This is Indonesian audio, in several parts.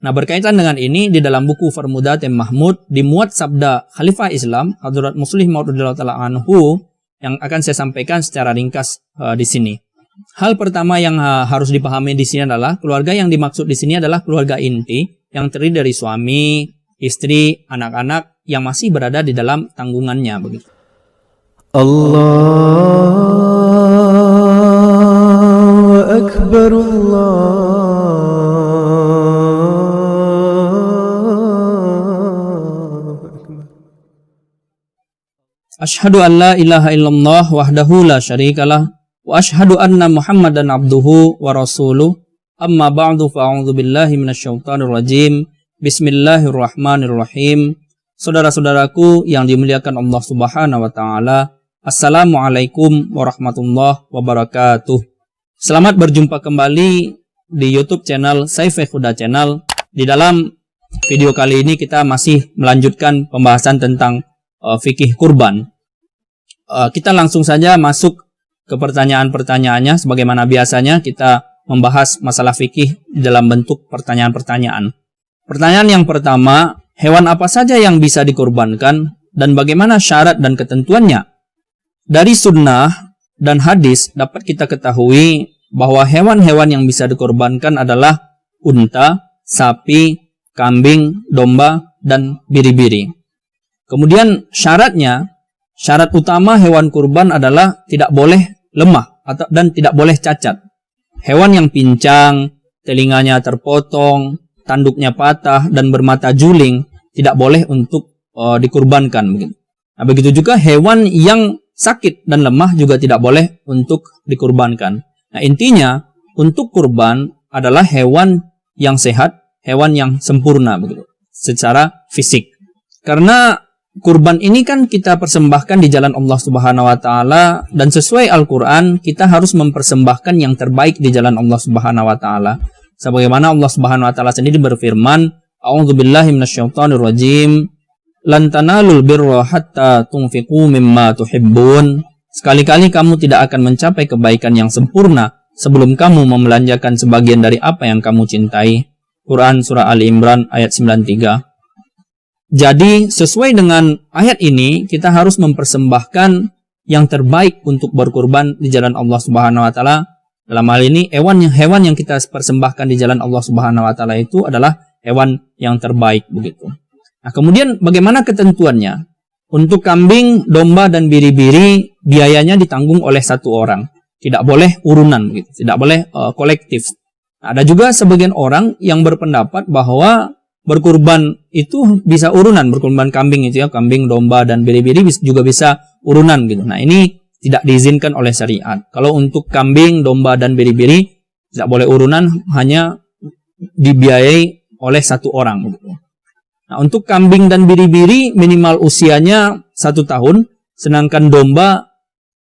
Nah, berkaitan dengan ini, di dalam buku Farmudatim Mahmud dimuat sabda Khalifah Islam Hadrat Muslih Maud radhiyallahu taala anhu yang akan saya sampaikan secara ringkas di sini. Hal pertama yang harus dipahami di sini adalah keluarga yang dimaksud di sini adalah keluarga inti yang terdiri dari suami, istri, anak-anak yang masih berada di dalam tanggungannya begitu. Allahu Akbar, Allahu Akbar. Asyhadu an la ilaha illallah wahdahu la syarikalah wa asyhadu anna Muhammadan abduhu wa rasuluh. Amma ba'du, fa'a'udzu billahi minasyaitonir rajim. Bismillahirrahmanirrahim. Saudara-saudaraku yang dimuliakan Allah Subhanahu wa taala, Assalamualaikum warahmatullahi wabarakatuh. Selamat berjumpa kembali di YouTube channel Saiful Huda Channel. Di dalam video kali ini kita masih melanjutkan pembahasan tentang fikih kurban. Kita langsung saja masuk ke pertanyaan-pertanyaannya. Sebagaimana biasanya kita membahas masalah fikih dalam bentuk pertanyaan-pertanyaan. Pertanyaan yang pertama, hewan apa saja yang bisa dikurbankan dan bagaimana syarat dan ketentuannya? Dari sunnah dan hadis dapat kita ketahui bahwa hewan-hewan yang bisa dikurbankan adalah unta, sapi, kambing, domba, dan biri-biri. Kemudian syaratnya, syarat utama hewan kurban adalah tidak boleh lemah dan tidak boleh cacat. Hewan yang pincang, telinganya terpotong, tanduknya patah, dan bermata juling tidak boleh untuk dikurbankan. Nah, begitu juga hewan yang sakit dan lemah juga tidak boleh untuk dikurbankan. Nah, intinya untuk kurban adalah hewan yang sehat, hewan yang sempurna begitu, secara fisik. Karena kurban ini kan kita persembahkan di jalan Allah Subhanahu wa taala, dan sesuai Al-Qur'an kita harus mempersembahkan yang terbaik di jalan Allah Subhanahu wa taala. Sebagaimana Allah Subhanahu wa taala sendiri berfirman, A'udzubillahi minasyaitonirrajim, lan tanalul birra hatta tunfiqu mimma tuhibbun. Sekali-kali kamu tidak akan mencapai kebaikan yang sempurna sebelum kamu membelanjakan sebagian dari apa yang kamu cintai. Quran surah Ali Imran ayat 93. Jadi sesuai dengan ayat ini kita harus mempersembahkan yang terbaik untuk berkurban di jalan Allah Subhanahu wa taala. Dalam hal ini hewan yang kita persembahkan di jalan Allah Subhanahu wa taala itu adalah hewan yang terbaik begitu. Nah, kemudian bagaimana ketentuannya? Untuk kambing, domba, dan biri-biri biayanya ditanggung oleh satu orang. Tidak boleh urunan begitu, tidak boleh kolektif. Nah, ada juga sebagian orang yang berpendapat bahwa berkurban itu bisa urunan, berkurban kambing itu ya, kambing, domba, dan biri-biri juga bisa urunan gitu. Nah, ini tidak diizinkan oleh syariat. Kalau untuk kambing, domba, dan biri-biri tidak boleh urunan, hanya dibiayai oleh satu orang gitu. Nah, untuk kambing dan biri-biri minimal usianya 1 tahun, sedangkan domba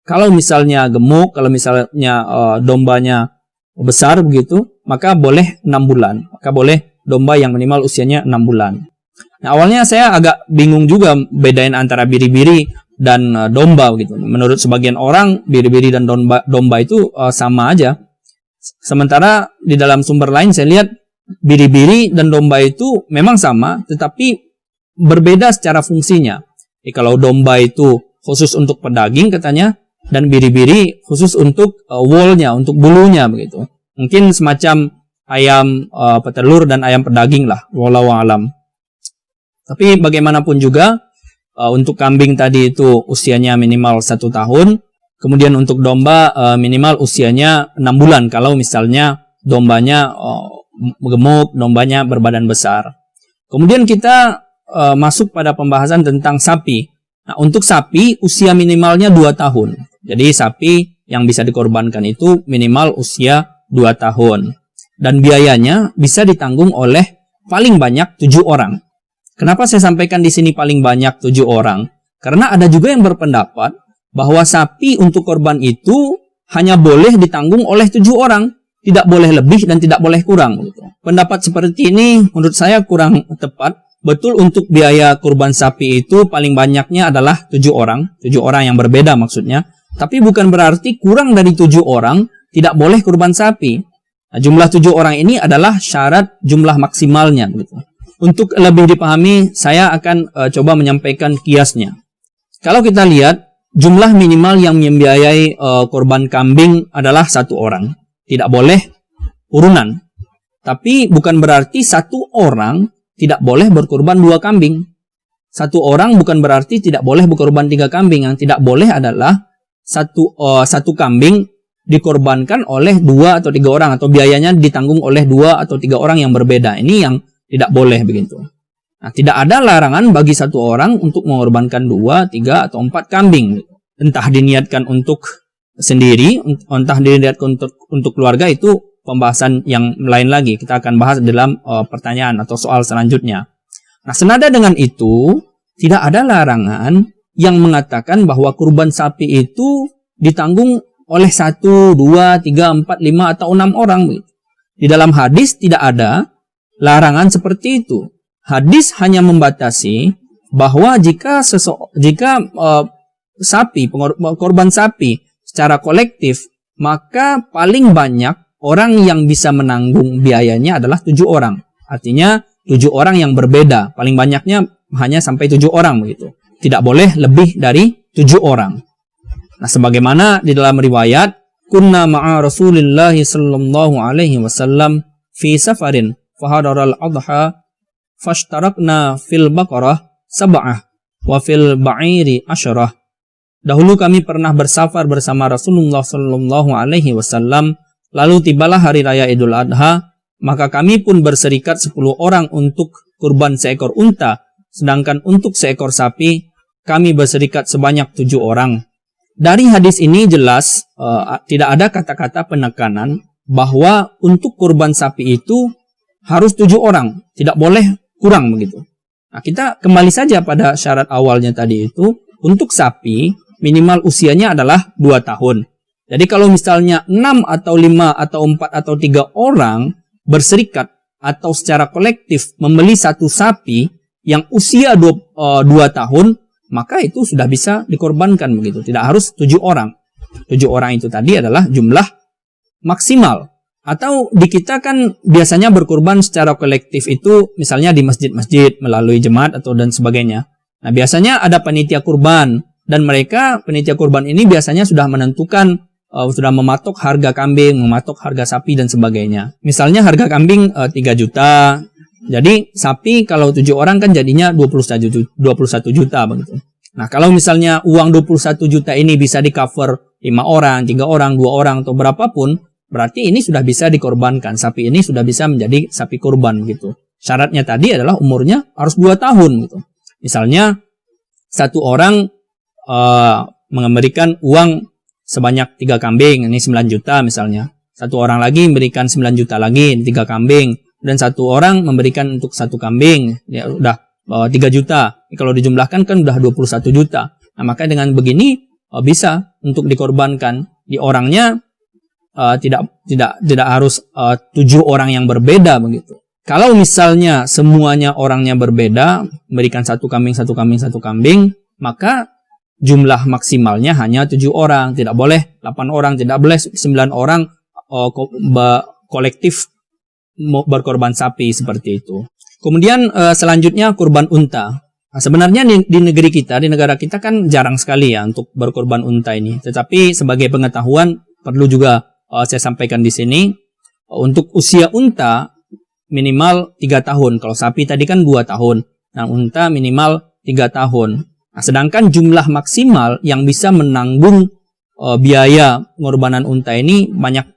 kalau misalnya gemuk, kalau misalnya dombanya besar begitu, maka boleh 6 bulan. Maka boleh domba yang minimal usianya 6 bulan. Nah, awalnya saya agak bingung juga bedain antara biri-biri dan domba gitu. Menurut sebagian orang biri-biri dan domba itu sama aja. Sementara di dalam sumber lain saya lihat biri-biri dan domba itu memang sama, tetapi berbeda secara fungsinya. Jadi kalau domba itu khusus untuk pedaging katanya, dan biri-biri khusus untuk woolnya, untuk bulunya begitu. Mungkin semacam ayam petelur dan ayam pedaging lah, wallahu alam. Tapi bagaimanapun juga untuk kambing tadi itu usianya minimal 1 tahun, kemudian untuk domba minimal usianya 6 bulan kalau misalnya dombanya gemuk, dombanya berbadan besar. Kemudian kita masuk pada pembahasan tentang sapi. Nah, untuk sapi usia minimalnya 2 tahun. Jadi sapi yang bisa dikorbankan itu minimal usia 2 tahun. Dan biayanya bisa ditanggung oleh paling banyak 7 orang. Kenapa saya sampaikan di sini paling banyak 7 orang? Karena ada juga yang berpendapat bahwa sapi untuk korban itu hanya boleh ditanggung oleh 7 orang. Tidak boleh lebih dan tidak boleh kurang. Pendapat seperti ini menurut saya kurang tepat. Betul untuk biaya kurban sapi itu paling banyaknya adalah 7 orang. 7 orang yang berbeda maksudnya. Tapi bukan berarti kurang dari 7 orang tidak boleh kurban sapi. Nah, jumlah 7 orang ini adalah syarat jumlah maksimalnya gitu. Untuk lebih dipahami, saya akan coba menyampaikan kiasnya. Kalau kita lihat, jumlah minimal yang membiayai korban kambing adalah 1 orang. Tidak boleh urunan. Tapi bukan berarti 1 orang tidak boleh berkorban 2 kambing. 1 orang bukan berarti tidak boleh berkorban 3 kambing. Yang tidak boleh adalah satu kambing dikorbankan oleh 2 atau 3 orang, atau biayanya ditanggung oleh 2 atau 3 orang yang berbeda. Ini yang tidak boleh begitu. Nah, tidak ada larangan bagi 1 orang untuk mengorbankan 2, 3 atau 4 kambing. Entah diniatkan untuk sendiri, entah diniatkan untuk keluarga, itu pembahasan yang lain lagi. Kita akan bahas dalam pertanyaan atau soal selanjutnya. Nah, senada dengan itu, tidak ada larangan yang mengatakan bahwa kurban sapi itu ditanggung oleh 1, 2, 3, 4, 5, atau 6 orang. Di dalam hadis tidak ada larangan seperti itu. Hadis hanya membatasi bahwa jika korban sapi secara kolektif, maka paling banyak orang yang bisa menanggung biayanya adalah 7 orang. Artinya 7 orang yang berbeda. Paling banyaknya hanya sampai 7 orang begitu. Tidak boleh lebih dari 7 orang. Nah, sebagaimana di dalam riwayat, kunna ma'a Rasulillah sallallahu alaihi wasallam fi safarin fahadaral adha fashtarakna fil baqarah sab'ah wa fil ba'iri asyarah. Dahulu kami pernah bersafar bersama Rasulullah sallallahu alaihi wasallam, lalu tibalah hari raya Idul Adha, maka kami pun berserikat 10 orang untuk kurban seekor unta, sedangkan untuk seekor sapi kami berserikat sebanyak 7 orang. Dari hadis ini jelas tidak ada kata-kata penekanan bahwa untuk kurban sapi itu harus 7 orang, tidak boleh kurang begitu. Nah, kita kembali saja pada syarat awalnya tadi itu, untuk sapi minimal usianya adalah 2 tahun. Jadi kalau misalnya 6 atau 5 atau 4 atau 3 orang berserikat atau secara kolektif membeli satu sapi yang usia 2 tahun, maka itu sudah bisa dikorbankan begitu. Tidak harus 7 orang. 7 orang itu tadi adalah jumlah maksimal. Atau di kita kan biasanya berkorban secara kolektif itu misalnya di masjid-masjid melalui jemaat atau dan sebagainya. Nah, biasanya ada panitia kurban, dan mereka panitia kurban ini biasanya sudah menentukan, sudah mematok harga kambing, mematok harga sapi dan sebagainya. Misalnya harga kambing 3 juta. Jadi sapi kalau 7 orang kan jadinya 21 juta begitu. Nah, kalau misalnya uang 21 juta ini bisa di-cover 5 orang, 3 orang, 2 orang atau berapapun, berarti ini sudah bisa dikorbankan. Sapi ini sudah bisa menjadi sapi kurban gitu. Syaratnya tadi adalah umurnya harus 2 tahun gitu. Misalnya satu orang memberikan uang sebanyak 3 kambing, ini 9 juta misalnya. Satu orang lagi memberikan 9 juta lagi, 3 kambing. Dan satu orang memberikan untuk 1 kambing, ya udah 3 juta. Kalau dijumlahkan kan udah 21 juta. Nah, maka dengan begini bisa untuk dikorbankan. Di orangnya tidak harus 7 orang yang berbeda begitu. Kalau misalnya semuanya orangnya berbeda, memberikan 1 kambing, 1 kambing, 1 kambing, maka jumlah maksimalnya hanya 7 orang. Tidak boleh 8 orang, tidak boleh 9 orang kolektif berkorban sapi seperti itu. Kemudian selanjutnya kurban unta. Nah, sebenarnya di negeri kita, di negara kita kan jarang sekali ya untuk berkorban unta ini. Tetapi sebagai pengetahuan perlu juga saya sampaikan di sini, untuk usia unta minimal 3 tahun. Kalau sapi tadi kan 2 tahun. Nah, unta minimal 3 tahun. Nah, sedangkan jumlah maksimal yang bisa menanggung biaya pengorbanan unta ini banyak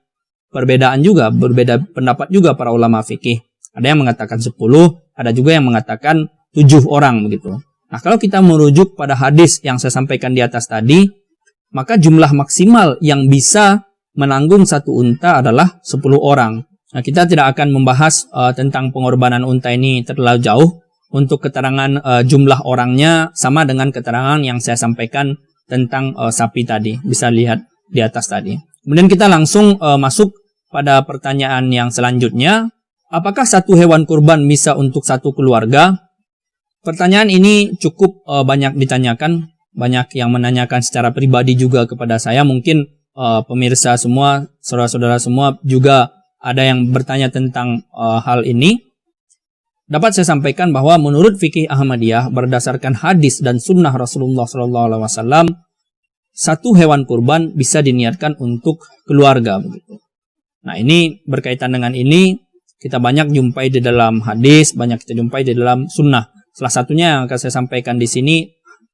perbedaan juga, berbeda pendapat juga para ulama fikih. Ada yang mengatakan 10, ada juga yang mengatakan 7 orang begitu. Nah, kalau kita merujuk pada hadis yang saya sampaikan di atas tadi, maka jumlah maksimal yang bisa menanggung satu unta adalah 10 orang. Nah, kita tidak akan membahas tentang pengorbanan unta ini terlalu jauh. Untuk keterangan jumlah orangnya sama dengan keterangan yang saya sampaikan tentang sapi tadi. Bisa lihat di atas tadi. Kemudian kita langsung masuk pada pertanyaan yang selanjutnya. Apakah satu hewan kurban bisa untuk satu keluarga? Pertanyaan ini cukup banyak ditanyakan. Banyak yang menanyakan secara pribadi juga kepada saya. Mungkin pemirsa semua, saudara-saudara semua juga ada yang bertanya tentang hal ini, dapat saya sampaikan bahwa menurut fikih Ahmadiyah berdasarkan hadis dan sunnah Rasulullah SAW, satu hewan kurban bisa diniatkan untuk keluarga begitu. Nah, ini berkaitan dengan ini kita banyak jumpai di dalam hadis, banyak kita jumpai di dalam sunnah. Salah satunya yang akan saya sampaikan di sini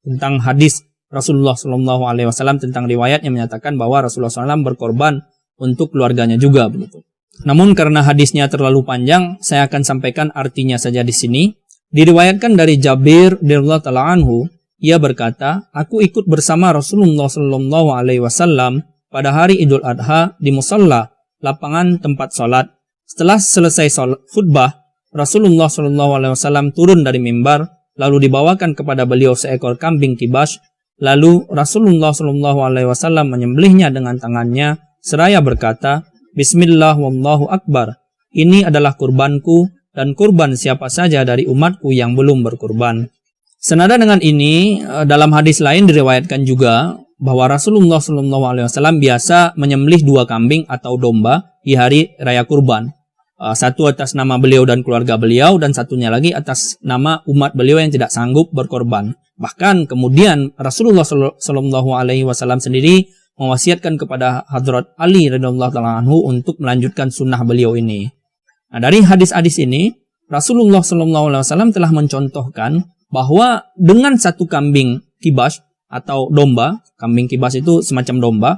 tentang hadis Rasulullah SAW tentang riwayat yang menyatakan bahwa Rasulullah SAW berkorban untuk keluarganya juga begitu. Namun karena hadisnya terlalu panjang, saya akan sampaikan artinya saja di sini. Diriwayatkan dari Jabir radhiyallahu taala anhu, ia berkata, "Aku ikut bersama Rasulullah SAW pada hari Idul Adha di musalla, lapangan tempat sholat. Setelah selesai khutbah, Rasulullah SAW turun dari mimbar, lalu dibawakan kepada beliau seekor kambing kibas. Lalu Rasulullah SAW menyembelihnya dengan tangannya, seraya berkata, Bismillah wallahu akbar. Ini adalah kurbanku dan kurban siapa saja dari umatku yang belum berkurban." Senada dengan ini, dalam hadis lain diriwayatkan juga bahwa Rasulullah SAW biasa menyembelih 2 kambing atau domba di hari raya kurban. Satu atas nama beliau dan keluarga beliau, dan satunya lagi atas nama umat beliau yang tidak sanggup berkorban. Bahkan kemudian Rasulullah SAW sendiri mewasiatkan kepada Hadrat Ali radhiyallahu taala anhu untuk melanjutkan sunnah beliau ini. Nah, dari hadis-hadis ini Rasulullah SAW telah mencontohkan bahwa dengan satu kambing kibas atau domba, kambing kibas itu semacam domba,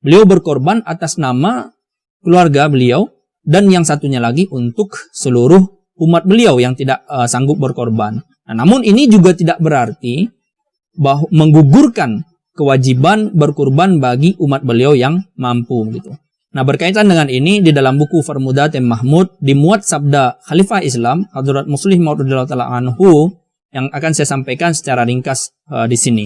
beliau berkorban atas nama keluarga beliau, dan yang satunya lagi untuk seluruh umat beliau yang tidak sanggup berkorban. Nah, namun ini juga tidak berarti bahwa menggugurkan kewajiban berkurban bagi umat beliau yang mampu gitu. Nah, berkaitan dengan ini di dalam buku Farmudatim Mahmud dimuat sabda Khalifah Islam Hadrat Muslih Maud radhiyallahu taala anhu yang akan saya sampaikan secara ringkas di sini.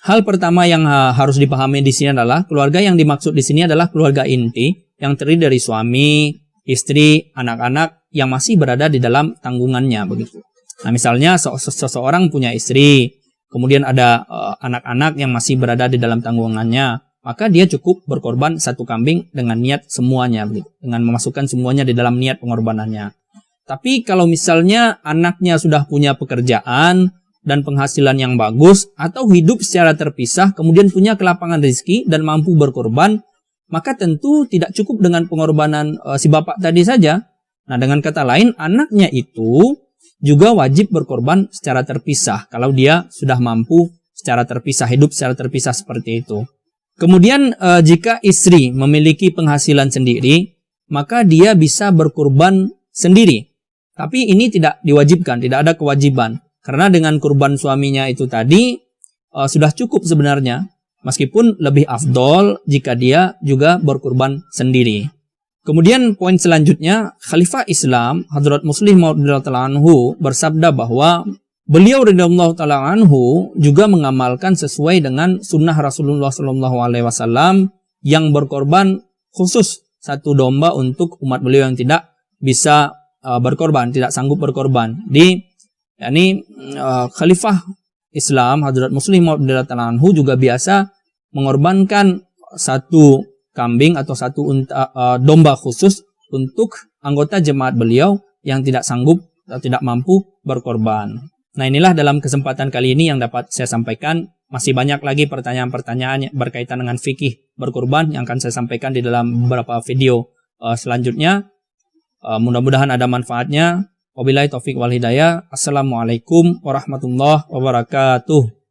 Hal pertama yang harus dipahami di sini adalah keluarga yang dimaksud di sini adalah keluarga inti yang terdiri dari suami, istri, anak-anak yang masih berada di dalam tanggungannya begitu. Nah, misalnya seseorang punya istri, kemudian ada anak-anak yang masih berada di dalam tanggungannya, maka dia cukup berkorban 1 kambing dengan niat semuanya begitu, dengan memasukkan semuanya di dalam niat pengorbanannya. Tapi kalau misalnya anaknya sudah punya pekerjaan dan penghasilan yang bagus, atau hidup secara terpisah, kemudian punya kelapangan rezeki dan mampu berkorban, maka tentu tidak cukup dengan pengorbanan si bapak tadi saja. Nah, dengan kata lain, anaknya itu juga wajib berkorban secara terpisah kalau dia sudah mampu secara terpisah, hidup secara terpisah seperti itu. Kemudian jika istri memiliki penghasilan sendiri, maka dia bisa berkorban sendiri. Tapi ini tidak diwajibkan, tidak ada kewajiban. Karena dengan kurban suaminya itu tadi sudah cukup sebenarnya. Meskipun lebih afdol jika dia juga berkurban sendiri. Kemudian poin selanjutnya, Khalifah Islam Hadrat Muslih Maud radhiyallahu taala anhu bersabda bahwa beliau radhiyallahu taala anhu juga mengamalkan sesuai dengan sunnah Rasulullah SAW yang berkorban khusus 1 domba untuk umat beliau yang tidak bisa berkorban, tidak sanggup berkorban. Khalifah Islam Hadrat Muslih Maud radhiyallahu taala anhu juga biasa mengorbankan 1 kambing atau 1 domba khusus untuk anggota jemaat beliau yang tidak sanggup atau tidak mampu berkorban. Nah, inilah dalam kesempatan kali ini yang dapat saya sampaikan. Masih banyak lagi pertanyaan-pertanyaan berkaitan dengan fikih berkorban yang akan saya sampaikan di dalam beberapa video selanjutnya. Mudah-mudahan ada manfaatnya. Wabillahi taufik wal hidayah. Assalamualaikum warahmatullahi wabarakatuh.